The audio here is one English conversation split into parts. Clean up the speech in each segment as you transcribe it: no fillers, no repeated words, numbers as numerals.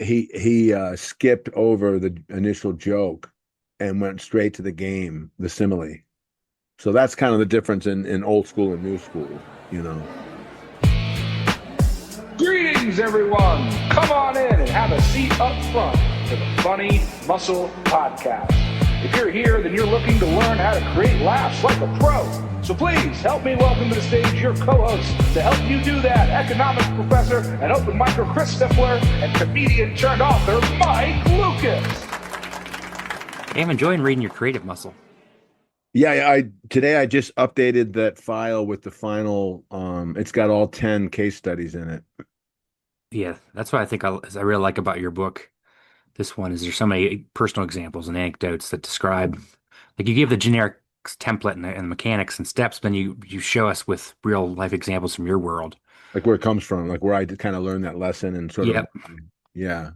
he skipped over the initial joke and went straight to the game, the simile. So that's kind of the difference in old school and new school, you know. Greetings, everyone. Come on in and have a seat up front for the Funny Muscle Podcast. If you're here, then you're looking to learn how to create laughs like a pro. So please help me welcome to the stage your co-host to help you do that, economics professor and open micer Chris Stifler and comedian turned author Mike Lucas. Hey, I'm enjoying reading your creative muscle. Yeah, I today I just updated that file with the final. It's got all 10 case studies in it. Yeah, that's what I really like about your book. This one is there's so many personal examples and anecdotes that describe, like you give the generic template and mechanics and steps, then you show us with real life examples from your world. Like where it comes from, like where I kind of learned that lesson and sort of, Yep. yeah.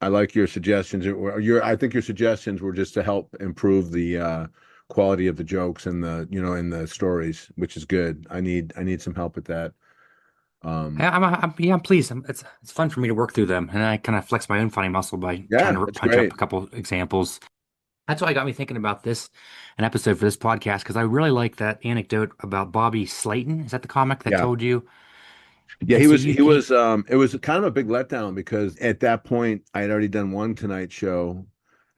I like your suggestions. I think your suggestions were just to help improve the quality of the jokes and in the stories, which is good. I need some help with that. I'm pleased. It's fun for me to work through them, and I kind of flex my own funny muscle by trying Yeah, to that's punch up great. a couple examples. That's why got me thinking about an episode for this podcast, because I really like that anecdote about Bobby Slayton. Is that the comic that Yeah. told you? Yeah, And he so was you, he he was it was kind of a big letdown because at that point I had already done one Tonight Show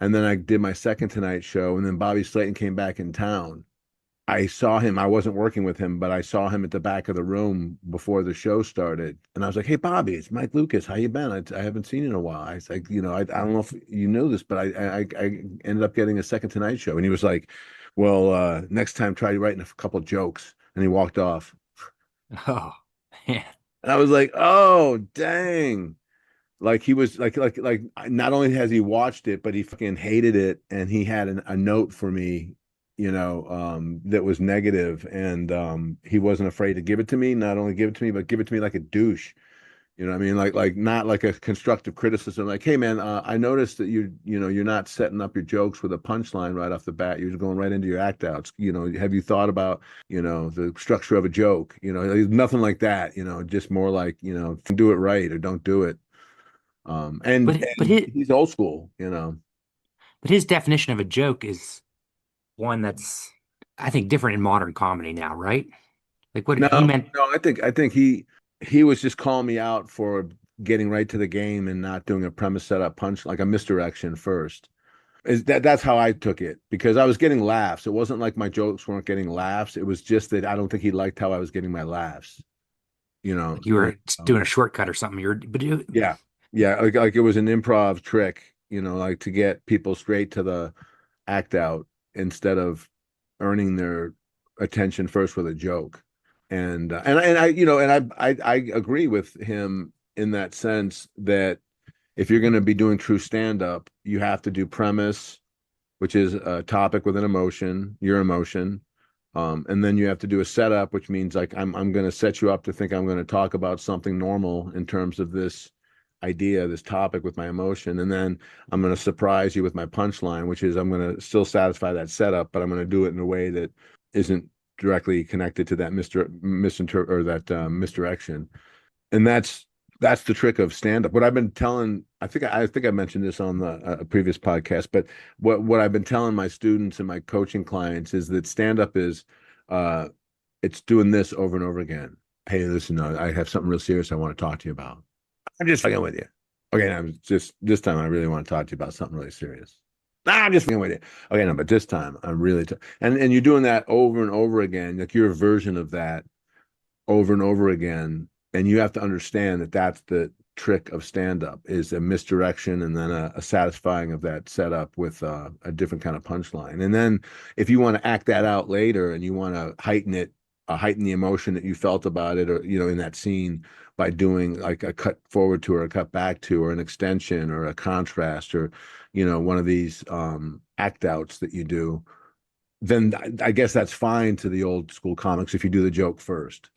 and then I did my second Tonight Show and then Bobby Slayton came back in town. I saw him, I wasn't working with him, but I saw him at the back of the room before the show started. And I was like, "Hey Bobby, it's Mike Lucas. How you been? I haven't seen you in a while." I was like, I don't know if you know this, but I ended up getting a second Tonight Show. And he was like, "Well, next time try writing a couple jokes." And he walked off. oh yeah. And I was like, "Oh, dang." Like he was like not only has he watched it, but he fucking hated it, and he had a note for me, that was negative, and he wasn't afraid to give it to me. Not only give it to me, but give it to me like a douche. You know what I mean? Like not like a constructive criticism. Like, hey man, I noticed that you're not setting up your jokes with a punchline right off the bat. You're just going right into your act outs. Have you thought about the structure of a joke? Nothing like that. Just more like do it right or don't do it. But And he's old school. his definition of a joke is one that's, I think, different in modern comedy now, right? Like what No, he meant. no, I think he was just calling me out for getting right to the game and not doing a premise setup punch like a misdirection first. That's how I took it because I was getting laughs. It wasn't like my jokes weren't getting laughs. It was just that I don't think he liked how I was getting my laughs. You know, Like you and, were doing a shortcut or something. yeah, yeah, like it was an improv trick. Like to get people straight to the act out instead of earning their attention first with a joke. And I and I agree with him in that sense that if you're going to be doing true stand up, you have to do premise, which is a topic with an emotion, your emotion. And then you have to do a setup, which means like I'm going to set you up to think I'm going to talk about something normal in terms of this idea, this topic with my emotion, and then I'm going to surprise you with my punchline, which is I'm going to still satisfy that setup, but I'm going to do it in a way that isn't directly connected to that misdirection. And that's the trick of stand up. What I've been telling, I think I mentioned this on the previous podcast, but what I've been telling my students and my coaching clients is that stand up is it's doing this over and over again. Hey, listen, I have something real serious I want to talk to you about. I'm just fucking with you. Okay, now just this time I really want to talk to you about something really serious. Nah, I'm just fucking with you. Okay, no, but this time I'm really and you're doing that over and over again, like your version of that over and over again, and you have to understand that that's the trick of stand up is a misdirection and then a satisfying of that setup with a different kind of punchline. And then if you want to act that out later and you want to heighten the emotion that you felt about it or in that scene by doing like a cut forward to or a cut back to or an extension or a contrast or one of these act outs that you do, then I guess that's fine to the old school comics if you do the joke first.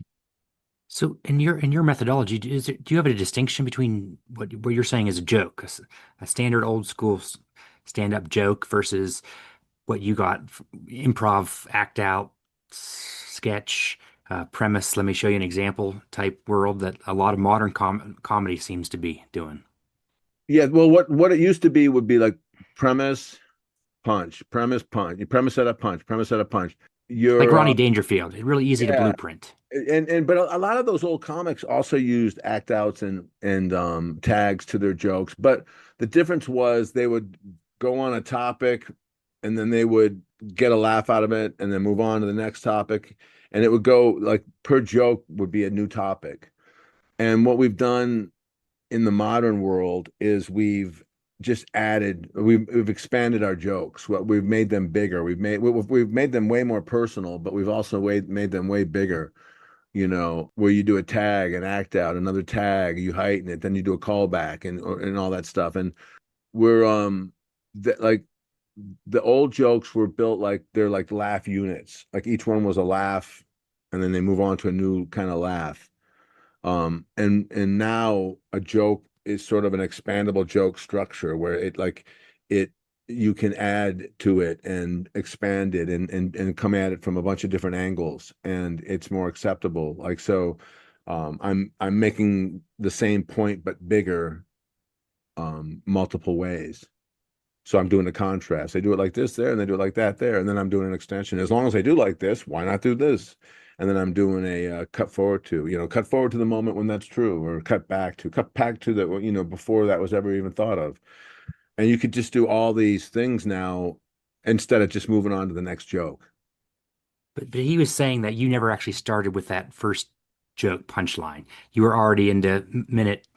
So in your methodology, do you have a distinction between what you're saying is a joke, a standard old school stand-up joke versus what you got improv, act out, sketch, premise? Let me show you an example type world that a lot of modern comedy seems to be doing. Yeah, well, what it used to be would be like premise, punch, premise, punch, you premise set up punch, premise set up punch. Like You're Rodney Dangerfield, it's really easy to yeah, blueprint. and but a lot of those old comics also used act outs and tags to their jokes. But the difference was they would go on a topic and then they would get a laugh out of it and then move on to the next topic. And it would go like per joke would be a new topic. And what we've done in the modern world is we've expanded our jokes. What we've made them bigger. We've made them way more personal, but we've also made them way bigger. Where you do a tag, an act out, another tag, you heighten it, then you do a callback and all that stuff. And we're like the old jokes were built like they're like laugh units. Like each one was a laugh, and then they move on to a new kind of laugh. And now a joke is sort of an expandable joke structure where it you can add to it and expand it and come at it from a bunch of different angles, and it's more acceptable. Like so, I'm making the same point but bigger, multiple ways. So I'm doing a contrast. They do it like this there, and they do it like that there, and then I'm doing an extension. As long as they do like this, why not do this? And then I'm doing a cut forward to the moment when that's true, or cut back to the, before that was ever even thought of. And you could just do all these things now instead of just moving on to the next joke. But he was saying that you never actually started with that first joke punchline. You were already into minute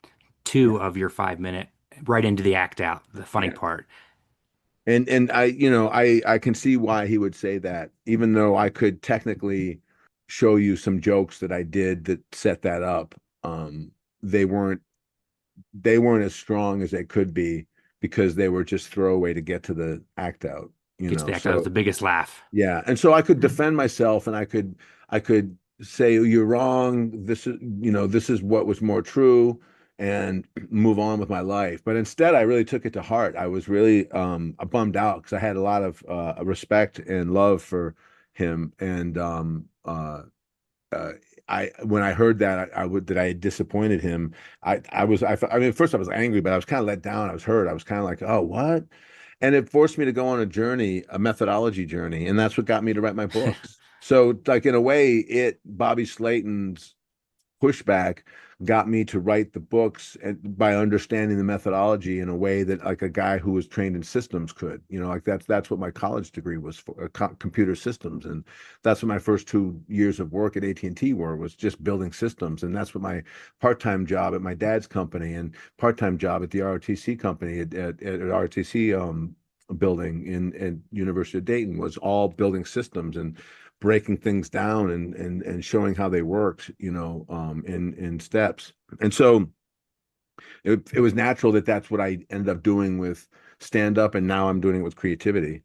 two Yeah. of your 5 minute, right into the act out, the funny Yeah. part. And I can see why he would say that, even though I could technically show you some jokes that I did that set that up. They weren't as strong as they could be because they were just throwaway to get to the act out, Gets the act out as So the biggest laugh. yeah, and so I could defend myself, and I could say you're wrong. This is what was more true, and move on with my life. But instead, I really took it to heart. I was really bummed out because I had a lot of respect and love for him, and uh, I when I heard that I had disappointed him. I mean, at first I was angry, but I was kind of let down. I was hurt. I was kind of like, oh, what? And it forced me to go on a journey, a methodology journey, and that's what got me to write my books. So, like in a way, Bobby Slayton's pushback got me to write the books by understanding the methodology in a way that like a guy who was trained in systems could. Like that's what my college degree was for, computer systems, and that's what my first 2 years of work at AT&T was just building systems. And that's what my part-time job at my dad's company and part-time job at the ROTC company at ROTC building in University of Dayton was, all building systems and breaking things down and showing how they worked, in steps. And so it was natural that that's what I ended up doing with stand up, and now I'm doing it with creativity.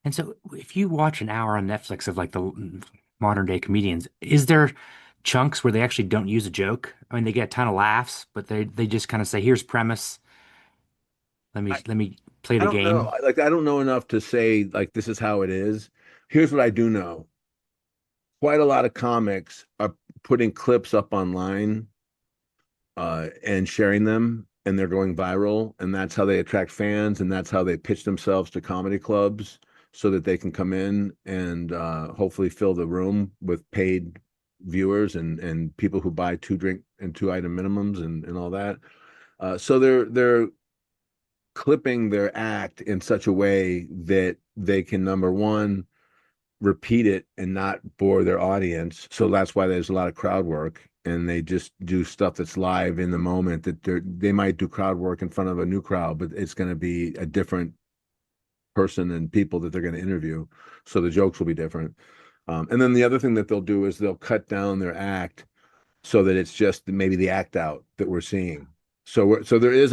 And so if you watch an hour on Netflix of like the modern day comedians, is there chunks where they actually don't use a joke? I mean, they get a ton of laughs, but they just kind of say, here's premise. I, Let me play I the don't know. game. I don't know enough to say like this is how it is. Here's what I do know. Quite a lot of comics are putting clips up online and sharing them, and they're going viral, and that's how they attract fans, and that's how they pitch themselves to comedy clubs so that they can come in and hopefully fill the room with paid viewers and people who buy 2 drink and 2 item minimums and all that. So they're clipping their act in such a way that they can, number one, repeat it and not bore their audience. So that's why there's a lot of crowd work, and they just do stuff that's live in the moment. That they might do crowd work in front of a new crowd, but it's going to be a different person and people that they're going to interview. So the jokes will be different. And then the other thing that they'll do is they'll cut down their act so that it's just maybe the act out that we're seeing. So there is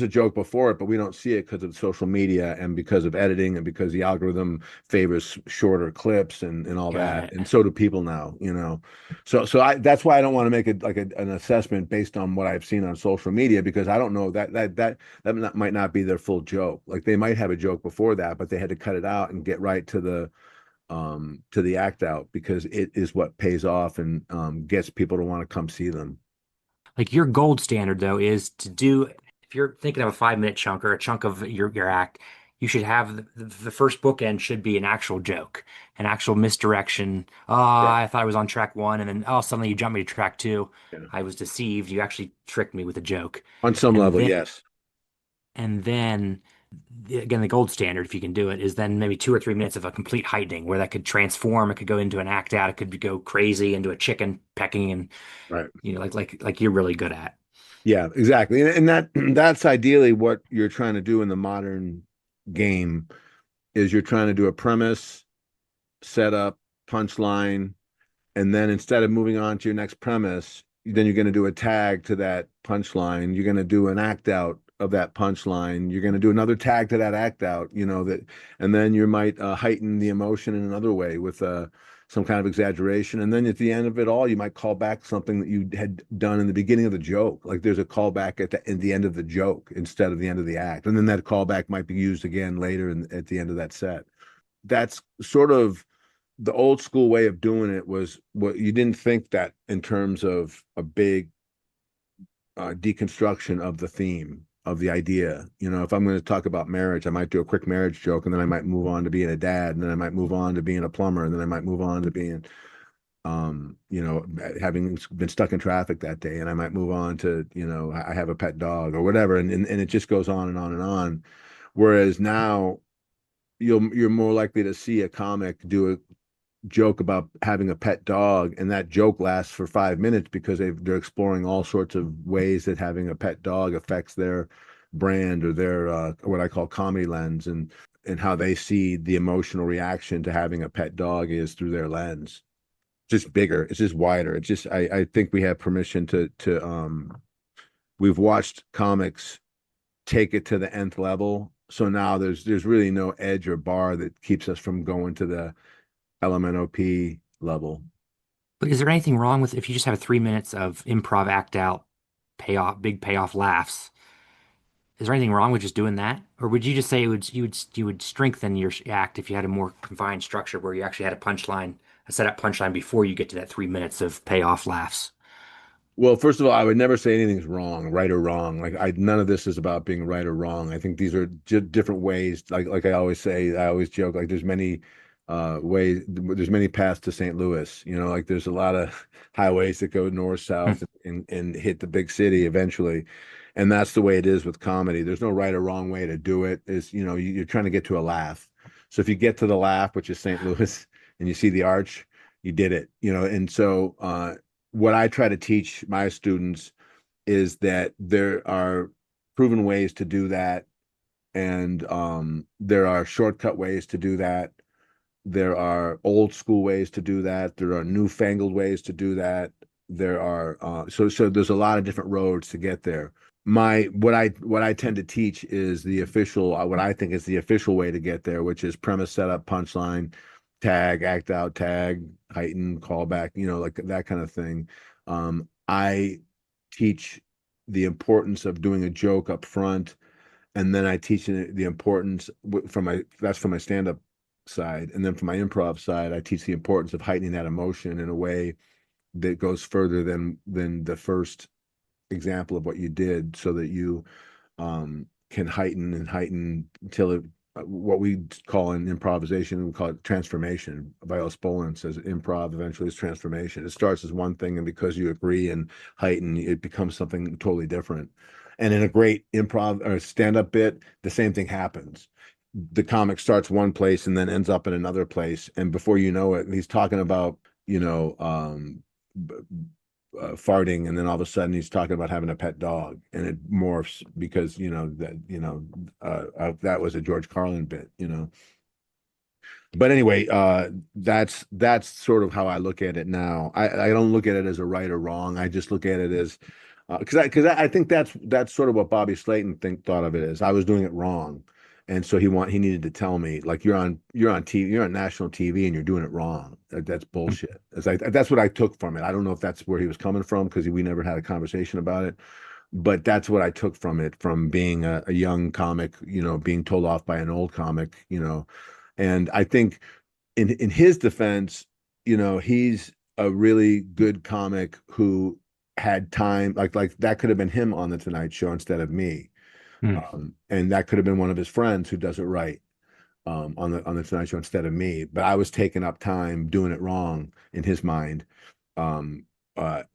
a joke before it, but we don't see it because of social media and because of editing and because the algorithm favors shorter clips and all Got that. it. And so do people now. So that's why I don't want to make it like an assessment based on what I've seen on social media, because I don't know that might not be their full joke. Like they might have a joke before that, but they had to cut it out and get right to the act out because it is what pays off and gets people to want to come see them. Like your gold standard though is to do if you're thinking of a 5 minute chunk or a chunk of your act, you should have the first bookend should be an actual joke, an actual misdirection. Oh, Yeah. I thought I was on track one, and then oh, suddenly you jumped me to track two. Yeah. I was deceived. You actually tricked me with a joke, On some and level, then yes. and then again, the gold standard, if you can do it, is then maybe 2 or 3 minutes of a complete heightening where that could transform. It could go into an act out. It could go crazy into a chicken pecking, and Right. like you're really good at. Yeah, exactly. And that that's ideally what you're trying to do in the modern game is you're trying to do a premise, setup, punchline, and then instead of moving on to your next premise, then you're going to do a tag to that punchline. You're going to do an act out of that punchline. You're going to do another tag to that act out, that, and then you might heighten the emotion in another way with some kind of exaggeration. And then at the end of it all, you might call back something that you had done in the beginning of the joke. Like there's a callback at the end of the joke instead of the end of the act. And then that callback might be used again later at the end of that set. That's sort of the old school way of doing it. Was what you didn't think that in terms of a big deconstruction of the theme of the idea. If I'm going to talk about marriage, I might do a quick marriage joke, and then I might move on to being a dad, and then I might move on to being a plumber, and then I might move on to being having been stuck in traffic that day, and I might move on to, I have a pet dog or whatever, and it just goes on and on and on. Whereas now you're more likely to see a comic do a joke about having a pet dog, and that joke lasts for 5 minutes because they're exploring all sorts of ways that having a pet dog affects their brand or their what I call comedy lens, and how they see the emotional reaction to having a pet dog is through their lens. Just bigger, it's just wider. It's just I think we have permission to we've watched comics take it to the nth level, so now there's really no edge or bar that keeps us from going to the LMNOP level. But is there anything wrong with if you just have 3 minutes of improv act out, payoff, big payoff laughs? Is there anything wrong with just doing that, or would you just say you would strengthen your act if you had a more confined structure where you actually had a punchline, a setup punchline before you get to that 3 minutes of payoff laughs? Well, first of all, I would never say anything's wrong, right or wrong. None of this is about being right or wrong. I think these are different ways. Like I always say, I always joke, like there's many ways, there's many paths to St. Louis. Like there's a lot of highways that go north, south, and hit the big city eventually. And that's the way it is with comedy. There's no right or wrong way to do it. You're trying to get to a laugh. So if you get to the laugh, which is St. Louis, and you see the arch, you did it. And so what I try to teach my students is that there are proven ways to do that, and there are shortcut ways to do that. There are old school ways to do that. There are newfangled ways to do that. There are so there's a lot of different roads to get there. What I tend to teach is the official, what I think is the official way to get there, which is premise, setup, punchline, tag, act out, tag, heighten, callback, like that kind of thing. I teach the importance of doing a joke up front, and then I teach the importance that's from my stand-up side, and then from my improv side, I teach the importance of heightening that emotion in a way that goes further than the first example of what you did, so that you can heighten until what we call in improvisation, we call it transformation. Viola Spolin says improv eventually is transformation. It starts as one thing, and because you agree and heighten, it becomes something totally different. And in a great improv or stand-up bit, the same thing happens. The comic starts one place and then ends up in another place, and before you know it, he's talking about farting, and then all of a sudden he's talking about having a pet dog, and it morphs because that was a George Carlin bit. But anyway, that's sort of how I look at it now. I don't look at it as a right or wrong. I just look at it as because I think that's sort of what Bobby Slayton thought of it as. I was doing it wrong, and so he needed to tell me, like, you're on TV, you're on national TV, and you're doing it wrong. That's bullshit. It's like, that's what I took from it. I don't know if that's where he was coming from, because we never had a conversation about it, but that's what I took from it, from being a young comic, being told off by an old comic, and I think in his defense, he's a really good comic who had time, like that could have been him on the Tonight Show instead of me. Hmm. And that could have been one of his friends who does it right on the Tonight Show instead of me. But I was taking up time doing it wrong in his mind. Um,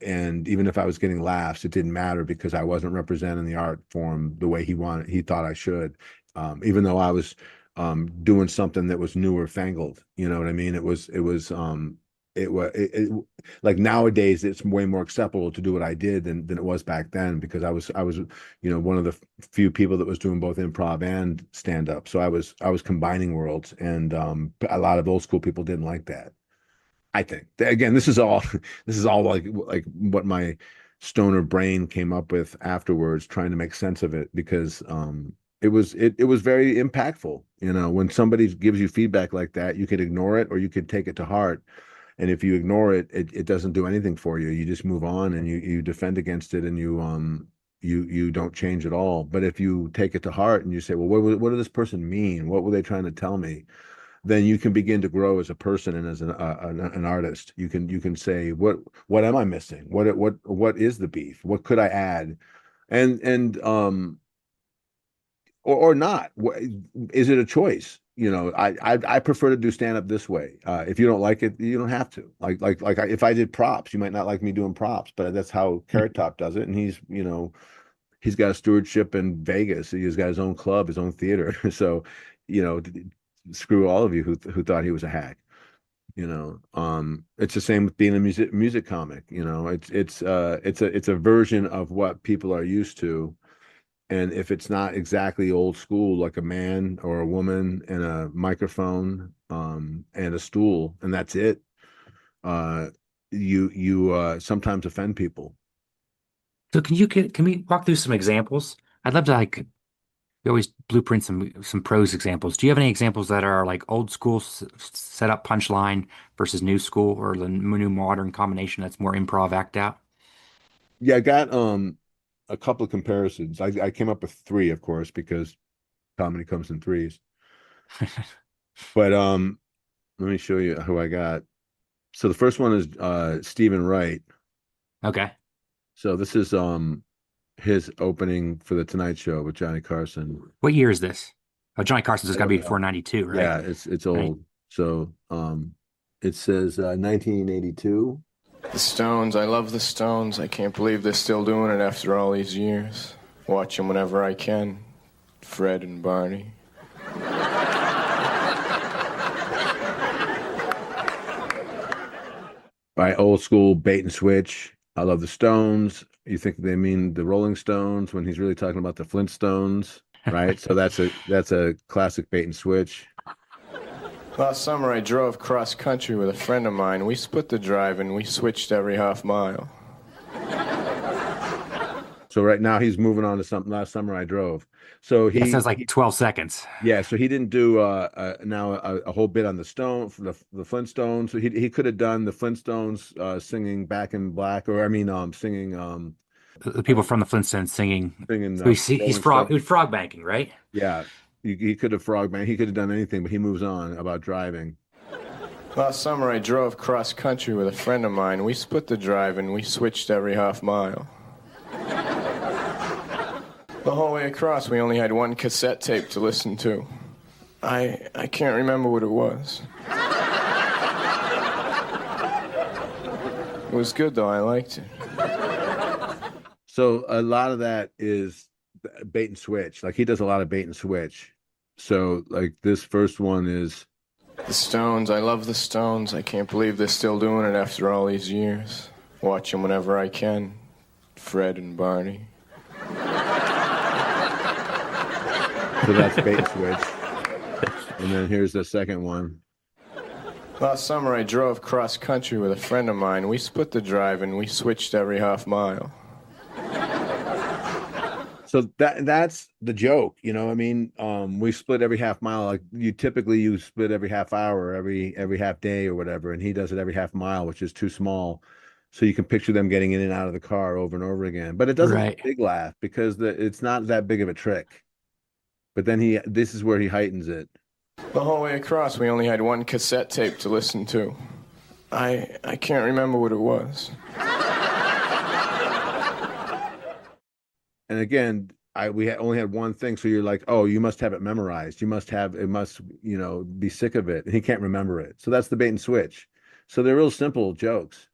and even if I was getting laughs, it didn't matter because I wasn't representing the art form the way he thought I should. Even though I was doing something that was newer fangled, you know what I mean? Like nowadays it's way more acceptable to do what I did than it was back then because I was one of the few people that was doing both improv and stand up. So I was combining worlds, and a lot of old school people didn't like that. I think again, this is all like what my stoner brain came up with afterwards, trying to make sense of it because it was very impactful. When somebody gives you feedback like that, you could ignore it or you could take it to heart. And if you ignore it, it doesn't do anything for you. You just move on and you defend against it, and you don't change at all. But if you take it to heart and you say, well, what did this person mean? What were they trying to tell me? Then you can begin to grow as a person and as an artist. You can say, what am I missing? What is the beef? What could I add? And or not. Is it a choice? I prefer to do stand up this way. If you don't like it, you don't have to. If I did props, you might not like me doing props, but that's how Carrot Top does it, and he's got a stewardship in Vegas. He's got his own club, his own theater. So, you know, screw all of you who thought he was a hack. It's the same with being a music comic. It's a version of what people are used to. And if it's not exactly old school, like a man or a woman and a microphone, and a stool, and that's it, you sometimes offend people. So can we walk through some examples? I'd love to we always blueprint some prose examples. Do you have any examples that are like old school set up punchline versus new school or the new modern combination that's more improv act out? Yeah, I got a couple of comparisons. I came up with three, of course, because comedy comes in threes. But let me show you who I got. So the first one is Steven Wright. Okay. So this is his opening for the Tonight Show with Johnny Carson. What year is this? Oh, Johnny Carson's has I got to don't be before know. 92, right? Yeah, it's Right. old. So it says 1982. The Stones, I love the Stones. I can't believe they're still doing it after all these years. Watch them whenever I can. Fred and Barney. By old school bait and switch. I love the Stones. You think they mean the Rolling Stones when he's really talking about the Flintstones, right? So that's a classic bait and switch. Last summer I drove cross country with a friend of mine. We split the drive and we switched every half mile. So right now he's moving on to something. Last summer I drove. So That sounds like 12 seconds. yeah. So he didn't do now a whole bit on the the Flintstones. So he could have done the Flintstones singing Back in Black, or I mean singing The people from the Flintstones singing. singing So he's Rolling Stones. frog banking, right? Yeah. He could have frogman. He could have done anything, but he moves on about driving. Last summer I drove cross country with a friend of mine. We split the drive and we switched every half mile. The whole way across we only had one cassette tape to listen to. I can't remember what it was. It was good though, I liked it. So a lot of that is bait and switch. Like he does a lot of bait and switch. So like this first one is The Stones, I love the Stones. I can't believe they're still doing it after all these years. Watch them whenever I can. Fred and Barney. so that's bait and switch. And then here's the second one. Last summer I drove cross country with a friend of mine. We split the drive and we switched every half mile. So that's the joke, I mean, we split every half mile. Like you split every half hour, every half day or whatever, and he does it every half mile, which is too small. So you can picture them getting in and out of the car over and over again. But it doesn't Right. get a big laugh because it's not that big of a trick. But then this is where he heightens it. The whole way across we only had one cassette tape to listen to. I can't remember what it was. And again, only had one thing. So you're like, oh, you must have it memorized. You must have it. Must be sick of it. And he can't remember it. So that's the bait and switch. So they're real simple jokes.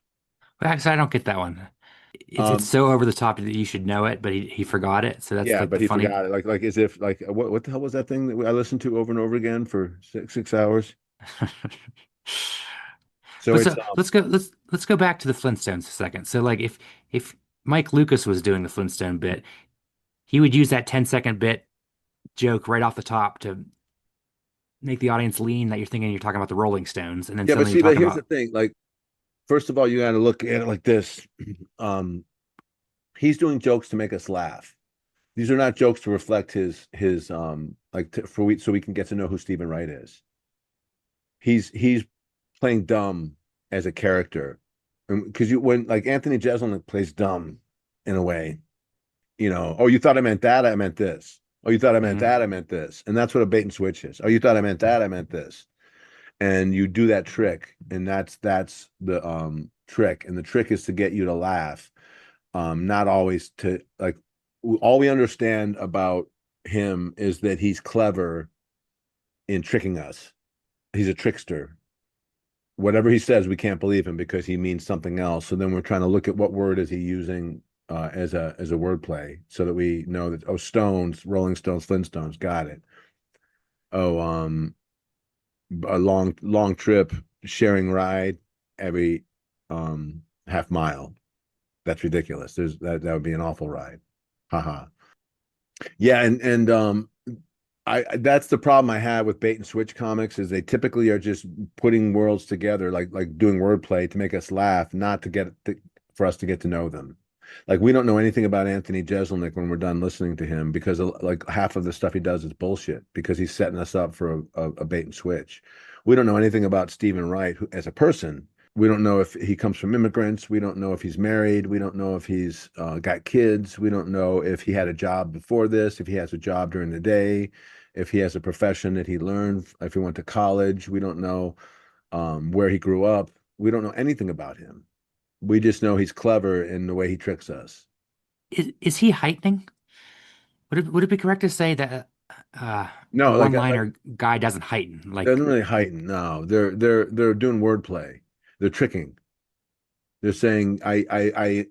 Well, actually, I don't get that one. It's so over the top that you should know it, but he forgot it. So that's Yeah, like but the he funny. forgot it. Like as if like what the hell was that thing that I listened to over and over again for 6 hours? So Let's it's let's go back to the Flintstones a second. So like if Mike Lucas was doing the Flintstone bit, he would use that 10-second bit joke right off the top to make the audience lean that you're thinking you're talking about the Rolling Stones, and then yeah, but suddenly you're see, but talking here's the about thing. Like, first of all, you got to look at it like this. Um, he's doing jokes to make us laugh. These are not jokes to reflect his like so we can get to know who Steven Wright is. He's playing dumb as a character, because when like Anthony Jeselnik plays dumb in a way, oh, you thought I meant that, I meant this. Oh, you thought I meant Mhm. that, I meant this. And that's what a bait and switch is. Oh, you thought I meant that, I meant this. And you do that trick, and that's the trick. And the trick is to get you to laugh. Not always to like all we understand about him is that he's clever in tricking us. He's a trickster. Whatever he says, we can't believe him because he means something else. So then we're trying to look at what word is he using as a word play, so that we know that, oh, Stones, Rolling Stones, Flintstones, got it. Oh, a long trip, sharing ride every half mile. That's ridiculous. That would be an awful ride. Haha. Yeah, and I that's the problem I have with bait and switch comics, is they typically are just putting worlds together, like doing wordplay to make us laugh, not for us to get to know them. Like, we don't know anything about Anthony Jeselnik when we're done listening to him, because like half of the stuff he does is bullshit, because he's setting us up for a bait and switch. We don't know anything about Steven Wright as a person. We don't know if he comes from immigrants. We don't know if he's married. We don't know if he's got kids. We don't know if he had a job before this, if he has a job during the day, if he has a profession that he learned, if he went to college. We don't know where he grew up. We don't know anything about him. We just know he's clever in the way he tricks us. Is he heightening? Would it be correct to say that a No, like one-liner guy doesn't heighten? doesn't Like, really heighten. No, they're doing wordplay. They're tricking. They're saying I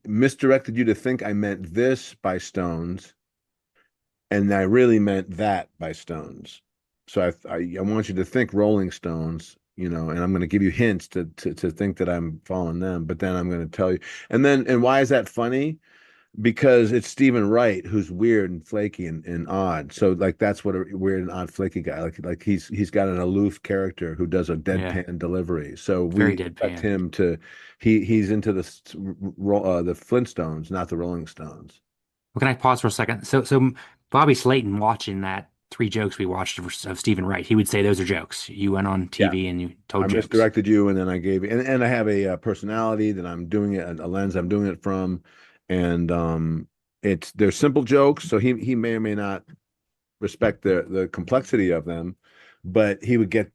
misdirected you to think I meant this by Stones, and I really meant that by Stones. So I want you to think Rolling Stones, and I'm going to give you hints to think that I'm following them, but then I'm going to tell you. And why is that funny? Because it's Steven Wright, who's weird and flaky and odd. So like that's what a weird and odd flaky guy, like he's got an aloof character who does a yeah, deadpan delivery. So we very expect deadpan. him to he's into the Flintstones, not the Rolling Stones. Well, can I pause for a second? So Bobby Slayton watching that three jokes we watched of Stephen Wright, he would say those are jokes. You went on Yeah. TV and you I told jokes. misdirected you, and then I gave you, and I have a, personality that I'm doing it, a lens I'm doing it from, and they're simple jokes, so he may or may not respect the complexity of them, but he would get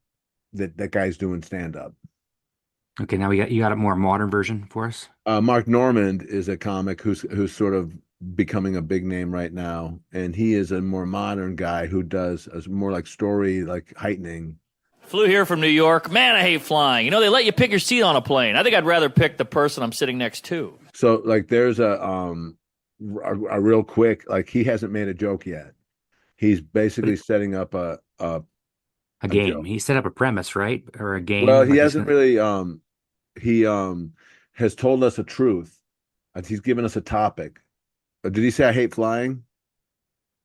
that guy's doing stand up. Okay, now you got a more modern version for us. Mark Normand is a comic who's sort of becoming a big name right now, and he is a more modern guy who does a more like story, like heightening. Flew here from New York. Man, I hate flying. You know, they let you pick your seat on a plane. I think I'd rather pick the person I'm sitting next to. So like there's a real quick, like, he hasn't made a joke yet. He's basically setting up A a game. joke. He set up a premise, right? Or a Well, game. he Like hasn't really he has told us a truth. He's given us a topic. Did he say I hate flying?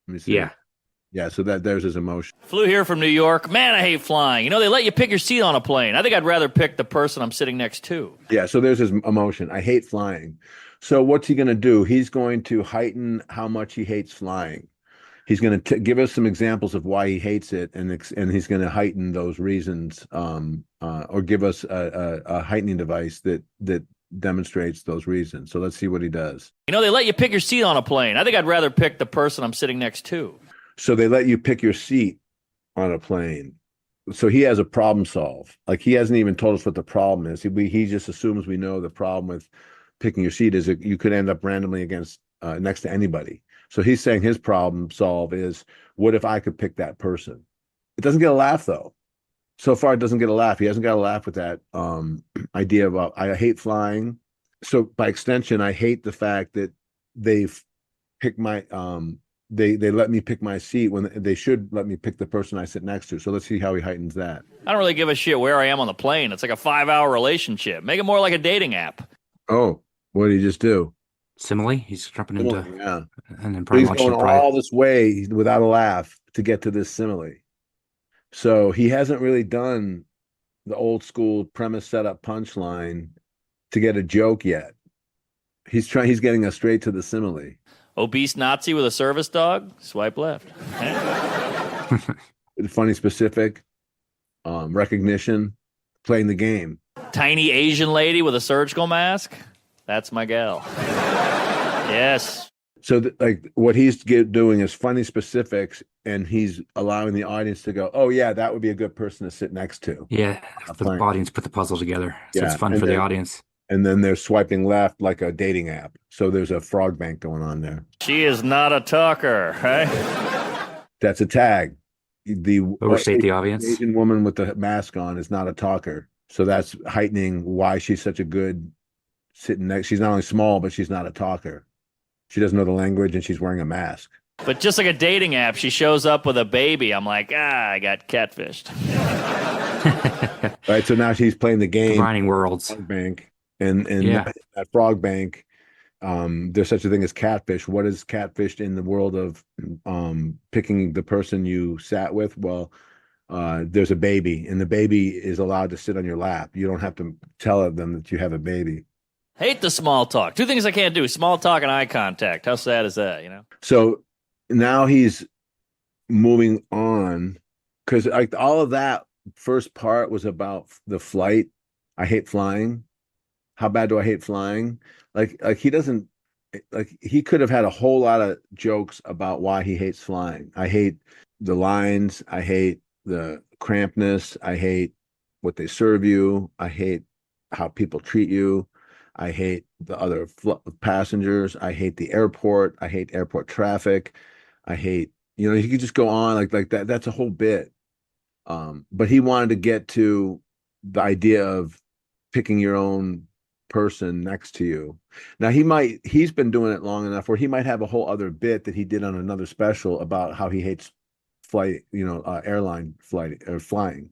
Let me see. yeah. Yeah, so there's his emotion. Flew here from New York. Man, I hate flying. You know, they let you pick your seat on a plane. I think I'd rather pick the person I'm sitting next to. Yeah, so there's his emotion. I hate flying. So what's he going to do? He's going to heighten how much he hates flying. He's going to give us some examples of why he hates it, and he's going to heighten those reasons, or give us a heightening device that demonstrates those reasons. So let's see what he does. You know, they let you pick your seat on a plane. I think I'd rather pick the person I'm sitting next to. So they let you pick your seat on a plane. So he has a problem solve. Like, he hasn't even told us what the problem is. He just assumes we know the problem with picking your seat is that you could end up randomly against next to anybody. So he's saying his problem solve is, what if I could pick that person? It doesn't get a laugh though. So far, it doesn't get a laugh. He hasn't got a laugh with that idea about I hate flying. So by extension, I hate the fact that they've picked my they let me pick my seat when they should let me pick the person I sit next to. So let's see how he heightens that. I don't really give a shit where I am on the plane. It's like a 5-hour relationship. Make it more like a dating app. Oh, what did he just do? Simile. He's jumping into, Yeah. and then So probably he's watching going all this way without a laugh to get to this simile. So he hasn't really done the old school premise setup punchline to get a joke yet. He's getting us straight to the simile. Obese Nazi with a service dog? Swipe left. Funny specific, recognition, playing the game. Tiny Asian lady with a surgical mask? That's my gal. Yes. So like what he's doing is funny specifics, and he's allowing the audience to go, oh yeah, that would be a good person to sit next to. Yeah, for the audience put the puzzle together. So Yeah, it's fun for the audience. And then they're swiping left like a dating app. So there's a frog bank going on there. She is not a talker, right? That's a tag. The Overstate the audience. Asian woman with the mask on is not a talker. So that's heightening why she's such a good sitting next. She's not only small, but she's not a talker. She doesn't know the language, and she's wearing a mask. But just like a dating app, she shows up with a baby. I'm like, I got catfished. Right. So now she's playing the game. Combining worlds. Frog bank. And Yeah. that frog bank, there's such a thing as catfish. What is catfished in the world of picking the person you sat with? Well, there's a baby, and the baby is allowed to sit on your lap. You don't have to tell them that you have a baby. Hate the small talk. Two things I can't do: small talk and eye contact. How sad is that? You know. So now he's moving on, because like all of that first part was about the flight. I hate flying. How bad do I hate flying? Like he doesn't, like he could have had a whole lot of jokes about why he hates flying. I hate the lines. I hate the crampedness. I hate what they serve you. I hate how people treat you. I hate the other passengers. I hate the airport. I hate airport traffic. I hate, you could just go on like that. That's a whole bit. But he wanted to get to the idea of picking your own person next to you. Now he's been doing it long enough where he might have a whole other bit that he did on another special about how he hates flight, airline flight or flying.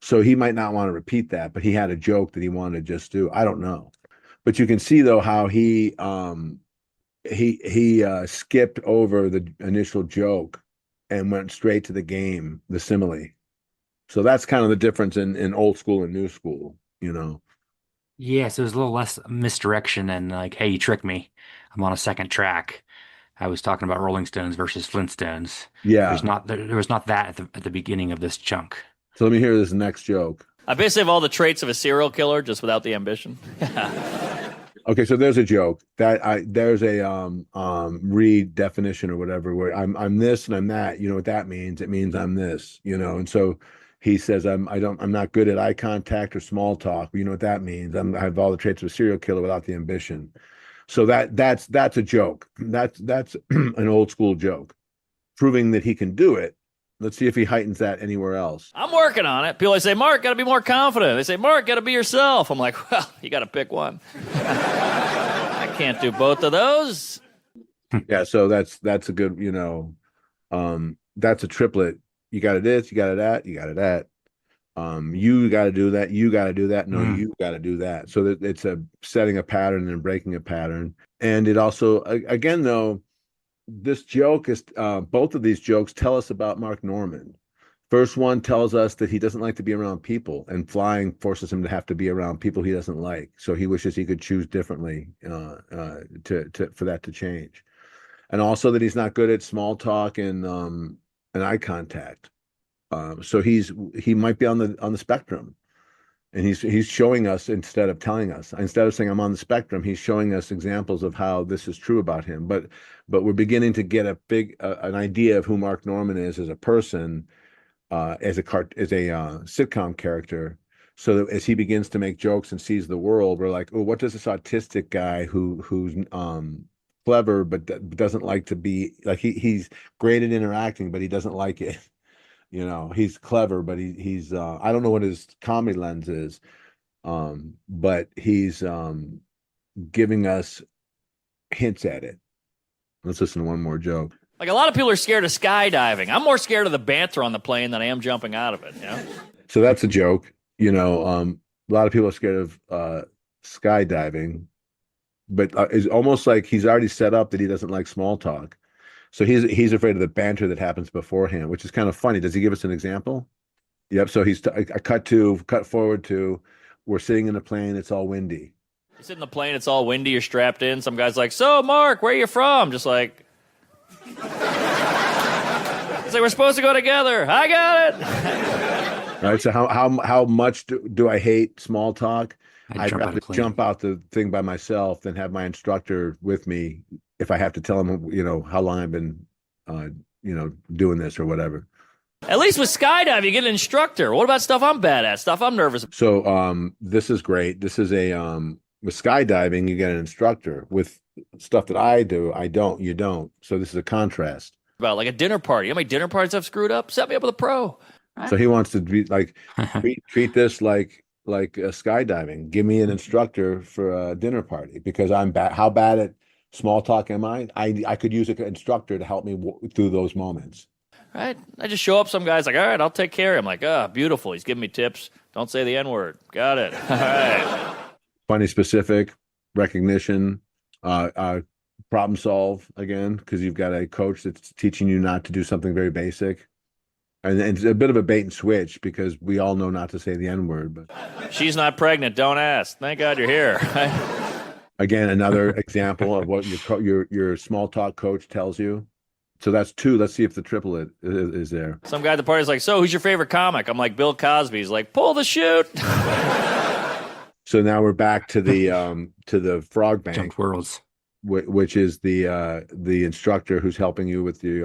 So he might not want to repeat that, but he had a joke that he wanted to just do. I don't know. But you can see though how he skipped over the initial joke and went straight to the game, the simile. So that's kind of the difference in old school and new school, Yeah, so it was a little less misdirection and like, hey, you tricked me. I'm on a second track. I was talking about Rolling Stones versus Flintstones. Yeah. There was not that at the beginning of this chunk. So let me hear this next joke. I basically have all the traits of a serial killer, just without the ambition. Okay, so there's a joke there's a redefinition or whatever where I'm this and I'm that. You know what that means? It means I'm this. And so he says I'm not good at eye contact or small talk. You know what that means? I have all the traits of a serial killer without the ambition. So that's a joke. That's an old school joke, proving that he can do it. Let's see if he heightens that anywhere else. I'm working on it. People always say, Mark, got to be more confident. They say, Mark, got to be yourself. I'm like, well, you got to pick one. I can't do both of those. Yeah, so that's a good, that's a triplet. You got it this, you got it that, you got it that. You got to do that, you got to do that. No, you got to do that. So that it's a setting a pattern and breaking a pattern. And it also, again, though, this joke is both of these jokes tell us about Mark Norman. First one tells us that he doesn't like to be around people, and flying forces him to have to be around people he doesn't like. So he wishes he could choose differently for that to change. And also that he's not good at small talk and eye contact. So he might be on the spectrum. And he's showing us instead of telling us. Instead of saying I'm on the spectrum, he's showing us examples of how this is true about him. But we're beginning to get an idea of who Mark Norman is as a person, as a sitcom character. So that as he begins to make jokes and sees the world, we're like, oh, what does this autistic guy who's clever, but doesn't like to be like he's great at interacting, but he doesn't like it. He's clever, but he's I don't know what his comedy lens is, but he's giving us hints at it. Let's listen to one more joke. Like, a lot of people are scared of skydiving. I'm more scared of the banter on the plane than I am jumping out of it. So that's a joke. A lot of people are scared of skydiving, but it's almost like he's already set up that he doesn't like small talk. So he's afraid of the banter that happens beforehand, which is kind of funny. Does he give us an example? Yep. So I cut forward to, we're sitting in a plane. It's all windy. You sit in the plane. It's all windy. You're strapped in. Some guy's like, "So, Mark, where are you from?" Just like, it's like, we're supposed to go together. I got it. Right. So how much do I hate small talk? I'd rather jump out the thing by myself than have my instructor with me if I have to tell him, how long I've been, doing this or whatever. At least with skydiving, you get an instructor. What about stuff I'm bad at? Stuff I'm nervous about? So this is great. This is with skydiving, you get an instructor. With stuff that I do, I don't. You don't. So this is a contrast. About like a dinner party. How many dinner parties I've screwed up? Set me up with a pro. Right? So he wants to be like treat this like skydiving. Give me an instructor for a dinner party because I'm bad. How bad at small talk am I? I could use an instructor to help me through those moments. Right. I just show up. Some guy's like, "All right, I'll take care." I'm like, beautiful. He's giving me tips. Don't say the N-word. Got it. All right. Funny, specific, recognition, problem solve again, because you've got a coach that's teaching you not to do something very basic. And it's a bit of a bait and switch because we all know not to say the N-word. But she's not pregnant. Don't ask. Thank God you're here. Again, another example of what your small talk coach tells you. So that's two. Let's see if the triplet is there. Some guy at the party's like, "So who's your favorite comic?" I'm like, "Bill Cosby." He's like, "Pull the chute." So now we're back to the frog bank. Jumped worlds. Which is the instructor who's helping you with the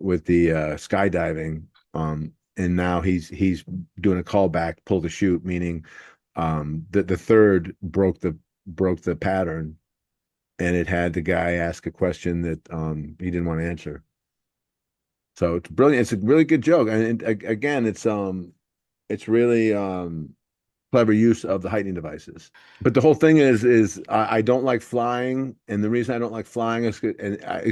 skydiving, and now he's doing a callback, pull the chute, meaning the third broke the pattern, and it had the guy ask a question that he didn't want to answer. So it's brilliant. It's a really good joke, and again, it's really clever use of the heightening devices. But the whole thing is I don't like flying, and the reason I don't like flying is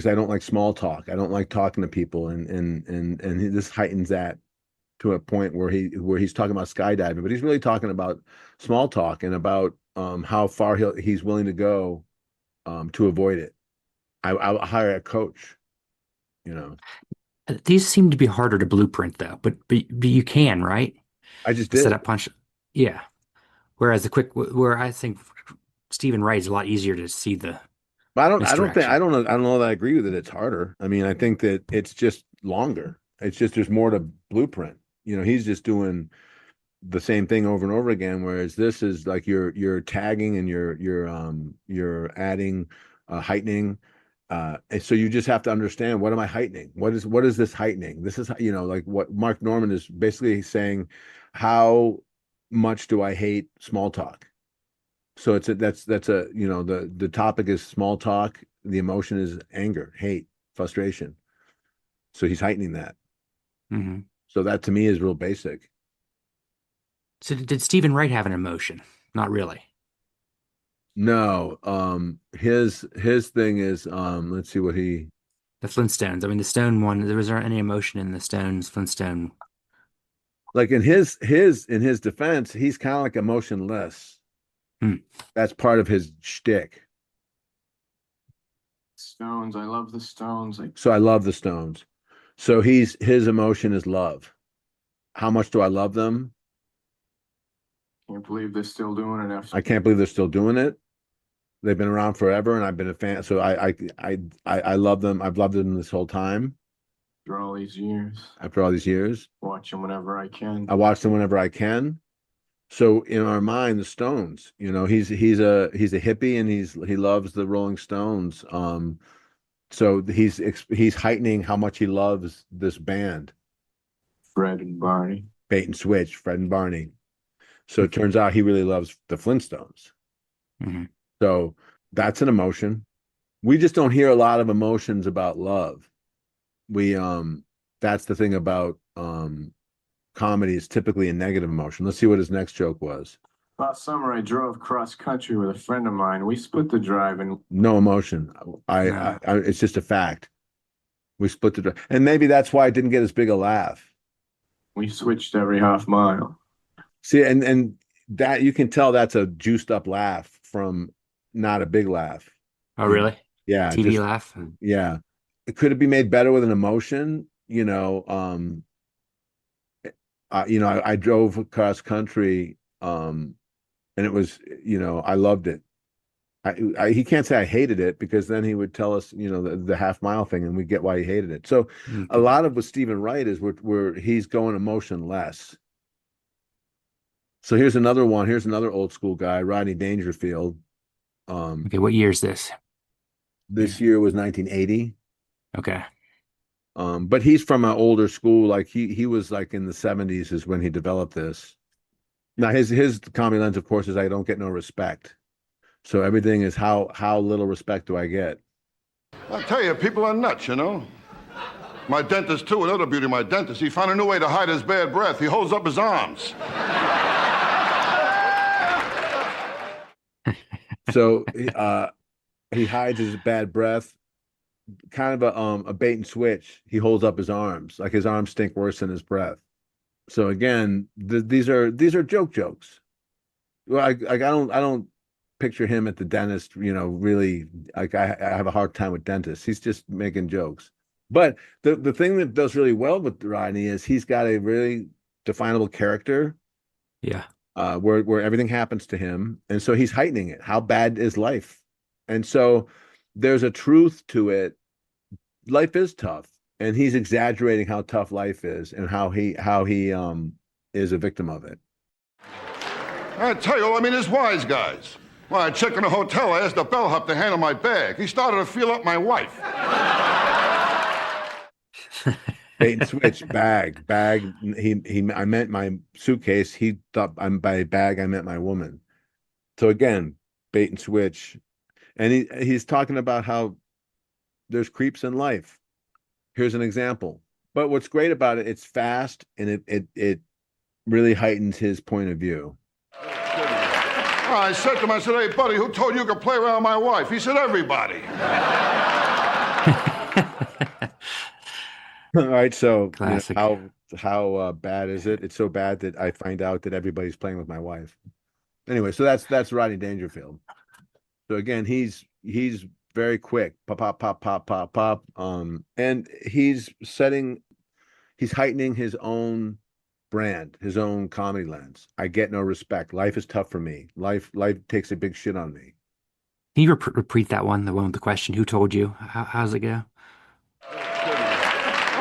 I don't like small talk. I don't like talking to people, and this heightens that to a point where he's talking about skydiving, but he's really talking about small talk and about how far he's willing to go to avoid it. I'll hire a coach, These seem to be harder to blueprint though, but you can, right? I just did set up punch. Yeah. Whereas where I think Steven Wright is a lot easier to see the. But I don't know that I agree with it. It's harder. I mean, I think that it's just longer. It's just there's more to blueprint. He's just doing the same thing over and over again. Whereas this is like you're tagging and you're adding heightening. And so you just have to understand, what am I heightening? What is this heightening? This is, like what Mark Norman is basically saying, how much do I hate small talk? So that's the topic is small talk. The emotion is anger, hate, frustration. So he's heightening that. Mm-hmm. So that to me is real basic. So did Steven Wright have an emotion? Not really. No. His thing is let's see what he. The Flintstones. I mean, the Stone one. There was any emotion in the Stones Flintstone. Like in his defense, he's kind of like emotionless. That's part of his shtick. Stones, I love the Stones. So I love the Stones. So his emotion is love. How much do I love them? Can't believe they're still doing it. I can't believe they're still doing it. They've been around forever, and I've been a fan. So I love them. I've loved them this whole time. After all these years. Watch them whenever I can. So in our mind, the Stones, he's a hippie, and he loves the Rolling Stones. So he's heightening how much he loves this band. Fred and Barney. Bait and switch, Fred and Barney. So it turns out he really loves the Flintstones. Mm-hmm. So that's an emotion. We just don't hear a lot of emotions about love. We that's the thing about comedy is typically a negative emotion. Let's see what his next joke was. Last summer, I drove cross country with a friend of mine. We split the drive and No emotion. It's just a fact. We split the drive, and maybe that's why it didn't get as big a laugh. we switched every half mile. See, and that you can tell that's a juiced up laugh from not a big laugh. Oh, really? Yeah, TV just, laugh. yeah. Could it be made better with an emotion? I drove across country, and it was, I loved it. He can't say I hated it because then he would tell us, the half mile thing, and we get why he hated it. So a lot of what Steven Wright is where he's going emotionless. So here's another one. Here's another old school guy, Rodney Dangerfield. Okay, what year is this? This year was 1980. Okay. But he's from an older school. Like he was like in the 70s is when he developed this. Now his comedy lens, of course, is I don't get no respect. So everything is how little respect do I get? I tell you, people are nuts, My dentist, too, another beauty of my dentist, he found a new way to hide his bad breath. He holds up his arms. So he hides his bad breath, kind of a bait and switch. He holds up his arms, like his arms stink worse than his breath. So again, these are jokes. Well, I don't picture him at the dentist, really, like I have a hard time with dentists. He's just making jokes. But the thing that does really well with Rodney is he's got a really definable character. Yeah. Where everything happens to him. And so he's heightening it. How bad is life? And so there's a truth to it. Life is tough. And he's exaggerating how tough life is and how he is a victim of it. I tell you, there's wise guys. Well, I checked in a hotel. I asked the bellhop to handle my bag. He started to feel up my wife. Bait and switch, bag. I meant my suitcase. He thought by bag I meant my woman. So again, bait and switch. And he's talking about how there's creeps in life. Here's an example. But what's great about it, it's fast and it really heightens his point of view. I said to him, I said, hey, buddy, who told you could play around with my wife? He said, everybody. All right, so how bad is it? It's so bad that I find out that everybody's playing with my wife. Anyway, so that's Rodney Dangerfield. So again, he's very quick, pop, pop, pop, pop, pop, pop. And he's heightening his own brand, his own comedy lens. I get no respect. Life is tough for me. Life takes a big shit on me. Can you repeat that one, the one with the question? Who told you? How's it go?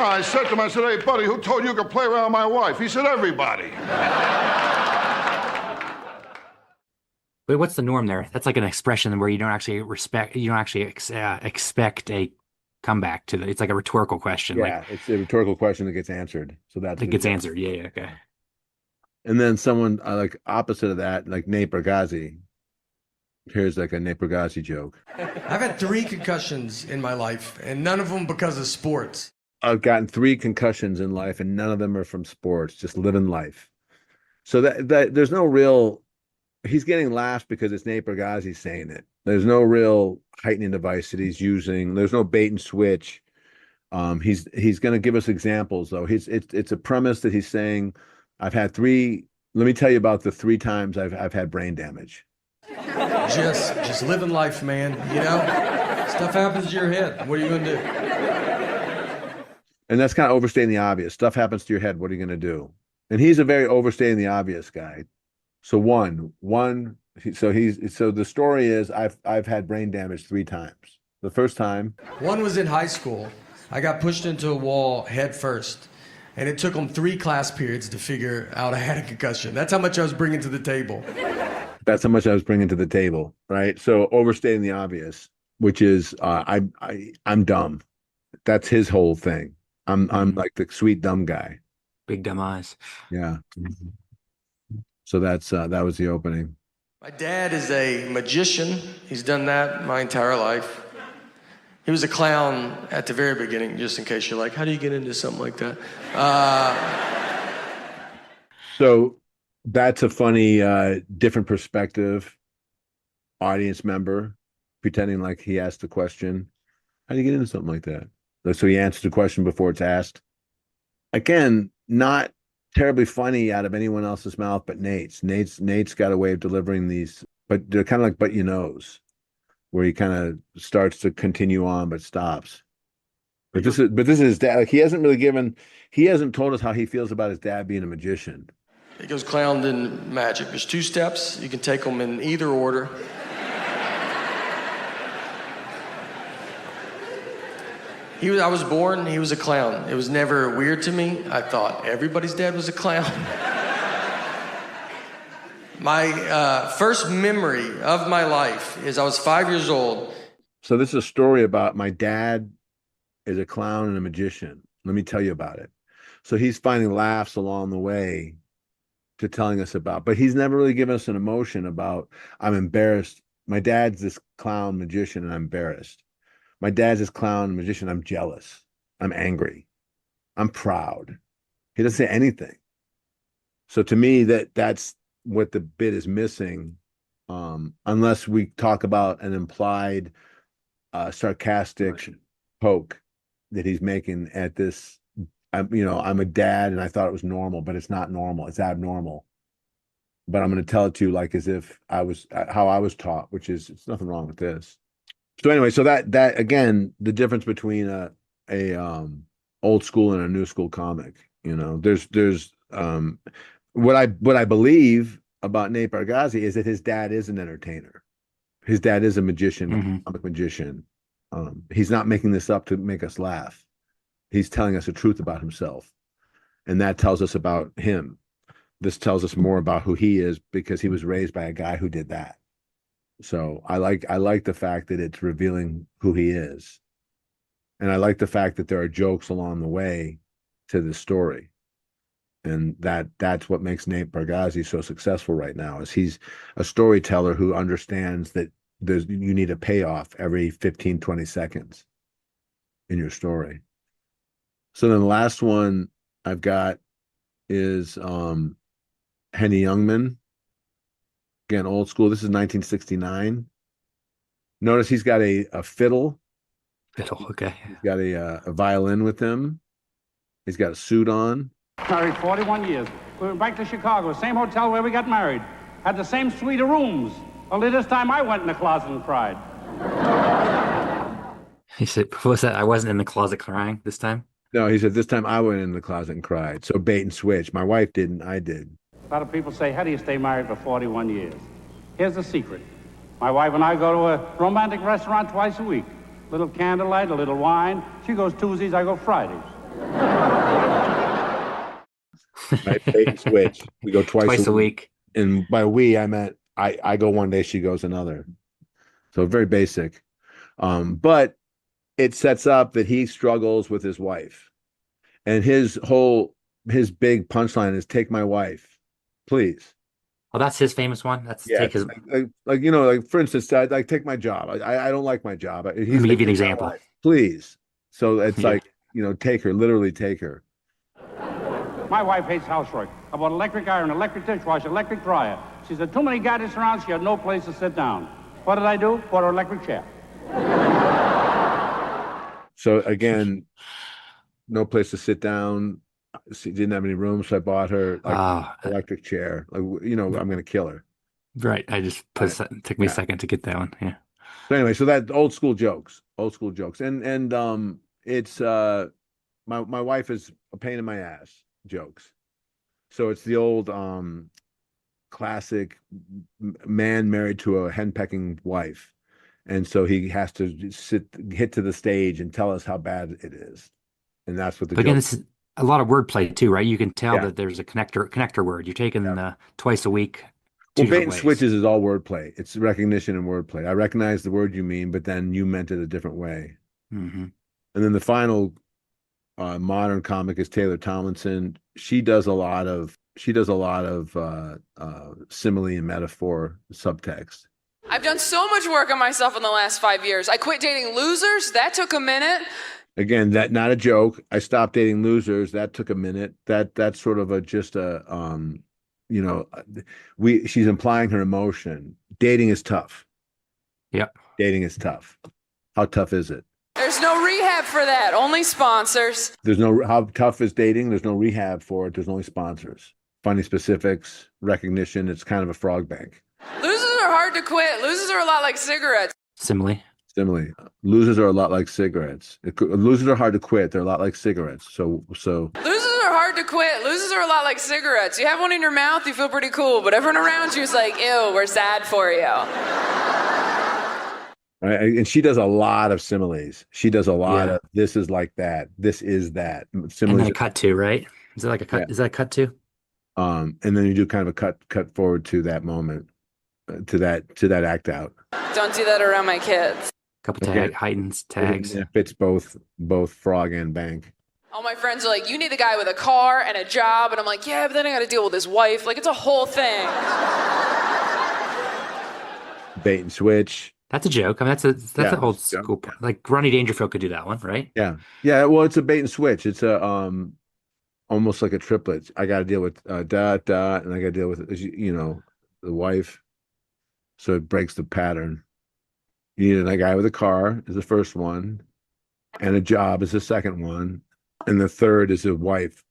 I said to him, I said, hey, buddy, who told you could play around with my wife? He said, everybody. But what's the norm there? That's like an expression where you don't actually expect a comeback to it's like a rhetorical question. Yeah, it's a rhetorical question that gets answered. So that gets answered. Yeah, okay. And then someone like opposite of that, like Nate Bargatze. Here's like a Nate Bargatze joke. I've had 3 concussions in my life, and none of them because of sports. I've gotten 3 concussions in life, and none of them are from sports, just living life. So that there's no real, he's getting laughs because it's Nate Bargatze saying it. There's no real heightening device that he's using. There's no bait and switch. He's going to give us examples though. It's a premise that he's saying, I've had 3. Let me tell you about the 3 times I've had brain damage. Just living life, man. Stuff happens to your head. What are you going to do? And that's kind of overstating the obvious. Stuff happens to your head. What are you going to do? And he's a very overstating the obvious guy. So so the story is I've had brain damage 3 times. The first time. One was in high school. I got pushed into a wall head first. And it took them 3 class periods to figure out I had a concussion. That's how much I was bringing to the table. That's how much I was bringing to the table, right? So overstating the obvious, which is I'm dumb. That's his whole thing. I'm like the sweet dumb guy. Big dumb eyes. Yeah. So that was the opening. My dad is a magician. He's done that my entire life. He was a clown at the very beginning, just in case you're like, how do you get into something like that? So that's a funny, different perspective audience member pretending like he asked the question. How do you get into something like that? So he answered the question before it's asked. Again, not terribly funny out of anyone else's mouth but Nate's. Nate's got a way of delivering these, but they're kind of like, but you knows, where he kind of starts to continue on but stops. But this is his dad. Like he hasn't told us how he feels about his dad being a magician. He goes clown then magic. There's 2 steps. You can take them in either order. I was born, he was a clown. It was never weird to me. I thought everybody's dad was a clown. My first memory of my life is I was 5 years old. So this is a story about my dad is a clown and a magician. Let me tell you about it. So he's finding laughs along the way to telling us about, but he's never really given us an emotion about, I'm embarrassed. My dad's this clown magician and I'm embarrassed. My dad's this clown magician. I'm jealous. I'm angry. I'm proud. He doesn't say anything. So to me, that's what the bit is missing, unless we talk about an implied sarcastic poke that he's making at this. I'm a dad and I thought it was normal, but it's not normal. It's abnormal. But I'm going to tell it to you like as if how I was taught, which is it's nothing wrong with this. So anyway, so that again, the difference between a old school and a new school comic, there's what I believe about Nate Bargatze is that his dad is an entertainer. His dad is a magician, a comic magician. He's not making this up to make us laugh. He's telling us the truth about himself. And that tells us about him. This tells us more about who he is because he was raised by a guy who did that. So I like the fact that it's revealing who he is. And I like the fact that there are jokes along the way to the story. And that's what makes Nate Bargatze so successful right now, is he's a storyteller who understands that you need a payoff every 15, 20 seconds in your story. So then the last one I've got is Henny Youngman. Again, old school. This is 1969. Notice he's got a fiddle. Fiddle, okay. He's got a violin with him. He's got a suit on. Married 41 years. We went back to Chicago, same hotel where we got married. Had the same suite of rooms. Only this time I went in the closet and cried. He said, what was that? I wasn't in the closet crying this time? No, he said, this time I went in the closet and cried. So bait and switch. My wife didn't, I did. A lot of people say, how do you stay married for 41 years? Here's the secret. My wife and I go to a romantic restaurant twice a week. A little candlelight, a little wine. She goes Tuesdays, I go Fridays. Right, bait and switch. We go twice a week. And by we, I meant I go one day, she goes another. So very basic. But it sets up that he struggles with his wife. And his big punchline is, take my wife, please. Oh, that's his famous one? Take his... like for instance, take my job. I don't like my job. Let me give you an example. Please. So it's take her, literally take her. My wife hates housework. I bought electric iron, electric dishwasher, electric dryer. She said, too many gadgets around, she had no place to sit down. What did I do? Bought her electric chair. So again, no place to sit down. She didn't have any room, so I bought her electric chair. I'm going to kill her. Right. I just took me a second to get that one. Yeah. So anyway, so that old school jokes, and it's my wife is a pain in my ass jokes. So it's the old classic man married to a henpecking wife, and so he has to hit to the stage and tell us how bad it is, and that's what the. But again, this is a lot of wordplay too, right? You can tell that there's a connector word. You're taking the twice a week. Well, bait and switches is all wordplay. It's recognition and wordplay. I recognize the word you mean, but then you meant it a different way. Mm-hmm. And then the final modern comic is Taylor Tomlinson. She does a lot of simile and metaphor subtext. I've done so much work on myself in the last 5 years. I quit dating losers. That took a minute. Again, that not a joke. I stopped dating losers. That took a minute. That's sort of you know, she's implying her emotion. Dating is tough. Yep. Dating is tough. How tough is it? There's no rehab for that. Only sponsors. How tough is dating? There's no rehab for it. There's only sponsors. Finding specifics, recognition. It's kind of a frog bank. Losers are hard to quit. Losers are a lot like cigarettes. Simile. Losers are a lot like cigarettes. Losers are hard to quit. They're a lot like cigarettes. So. Losers are hard to quit. Losers are a lot like cigarettes. You have one in your mouth, you feel pretty cool, but everyone around you is like, ew, we're sad for you. Right? And she does a lot of similes. She does a lot of this is like that. This is that. Similes. And then a cut to, right? Is it like a cut? Yeah. Is that a cut to? And then you do kind of a cut forward to that moment, to that act out. Don't do that around my kids. Couple heightens tags. It fits both frog and bank. All my friends are like, you need a guy with a car and a job. And I'm like, yeah, but then I got to deal with his wife. Like, it's a whole thing. Bait and switch. That's a joke. I mean, that's an old school. Yeah. Like Rodney Dangerfield could do that one, right? Yeah. Well, it's a bait and switch. It's a almost like a triplet. I got to deal with and I got to deal with the wife. So it breaks the pattern. You need a guy with a car is the first one, and a job is the second one, and the third is a wife.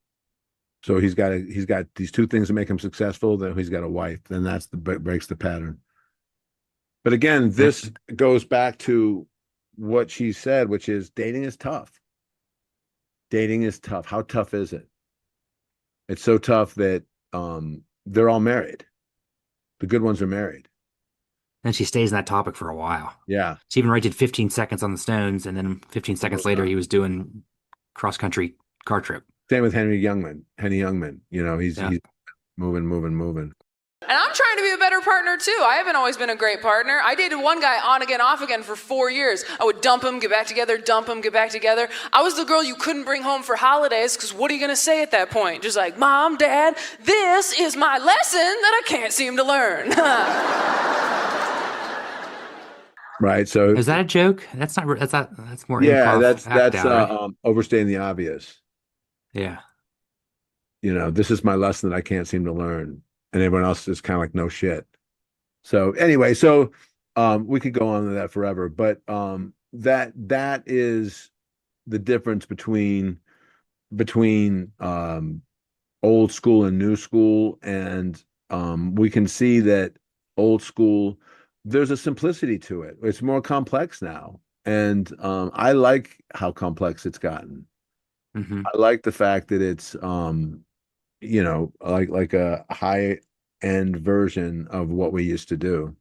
So he's got these two things that make him successful. Then he's got a wife. Then breaks the pattern. But again, this goes back to what she said, which is dating is tough. Dating is tough. How tough is it? It's so tough that they're all married. The good ones are married. And she stays in that topic for a while. Yeah. Steven Wright did 15 seconds on the Stones, and then 15 seconds later, he was doing cross-country car trip. Same with Henny Youngman. He's moving. And I'm trying to be a better partner, too. I haven't always been a great partner. I dated one guy on again, off again for 4 years. I would dump him, get back together, dump him, get back together. I was the girl you couldn't bring home for holidays, because what are you going to say at that point? Just like, Mom, Dad, this is my lesson that I can't seem to learn. Right. So is that a joke? That's more. Yeah, that's right? Overstating the obvious. Yeah. This is my lesson that I can't seem to learn, and everyone else is kind of like no shit. So anyway, we could go on to that forever, but that is the difference between old school and new school, and we can see that old school, there's a simplicity to it. It's more complex now. And I like how complex it's gotten. Mm-hmm. I like the fact that it's, like a high end version of what we used to do.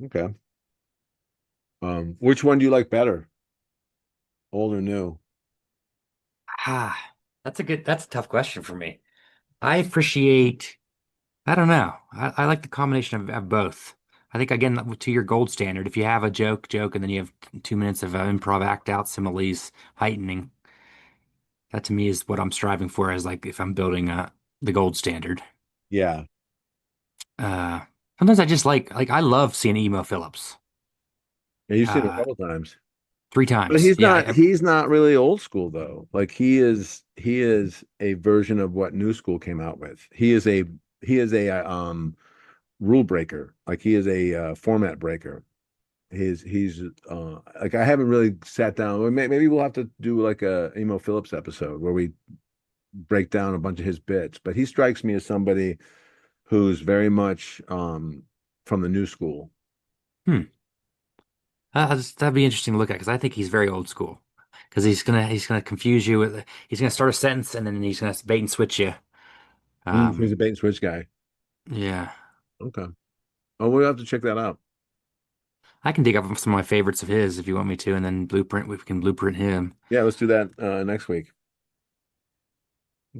Okay. Which one do you like better? Old or new? That's a tough question for me. I don't know. I like the combination of both. I think, again, to your gold standard, if you have a joke, and then you have 2 minutes of improv act out, similes, heightening, that to me is what I'm striving for, as like if I'm building the gold standard. Yeah. Sometimes I just like I love seeing Emo Phillips. Yeah, you've seen it a couple times. 3 times. But he's not really old school though. Like he is a version of what new school came out with. He is a rule breaker. Like he is a format breaker. He's like, I haven't really sat down. Maybe we'll have to do like a Emo Phillips episode where we break down a bunch of his bits. But he strikes me as somebody who's very much from the new school. That'd be interesting to look at, because I think he's very old school. Because he's gonna confuse you with, he's gonna start a sentence and then he's gonna bait and switch you. He's a bait and switch guy. Yeah. Okay. Oh, we'll have to check that out. I can dig up some of my favorites of his if you want me to, and then we can blueprint him. Yeah, let's do that next week.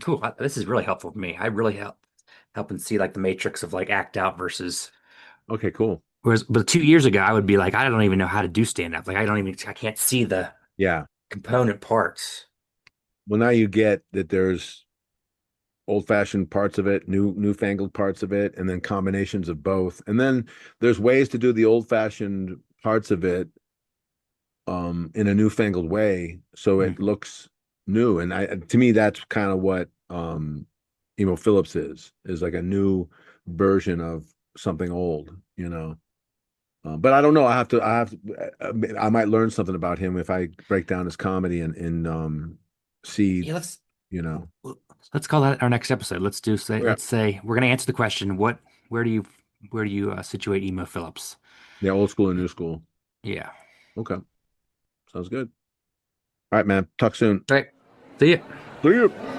Cool. This is really helpful for me. I really helping see like the matrix of like act out versus. Okay, cool. But 2 years ago, I would be like, I don't even know how to do stand up. Like I can't see the component parts. Well, now you get that there's old-fashioned parts of it, newfangled parts of it, and then combinations of both. And then there's ways to do the old-fashioned parts of it in a newfangled way, so it looks new. And to me, that's kind of what Emo Phillips is like a new version of something old, you know. But I don't know. I might learn something about him if I break down his comedy and see, Yeah, let's call that our next episode. Let's say we're gonna answer the question, where do you situate Emo Phillips? Yeah, old school and new school. Yeah. Okay. Sounds good. All right, man. Talk soon. All right. See ya. See you.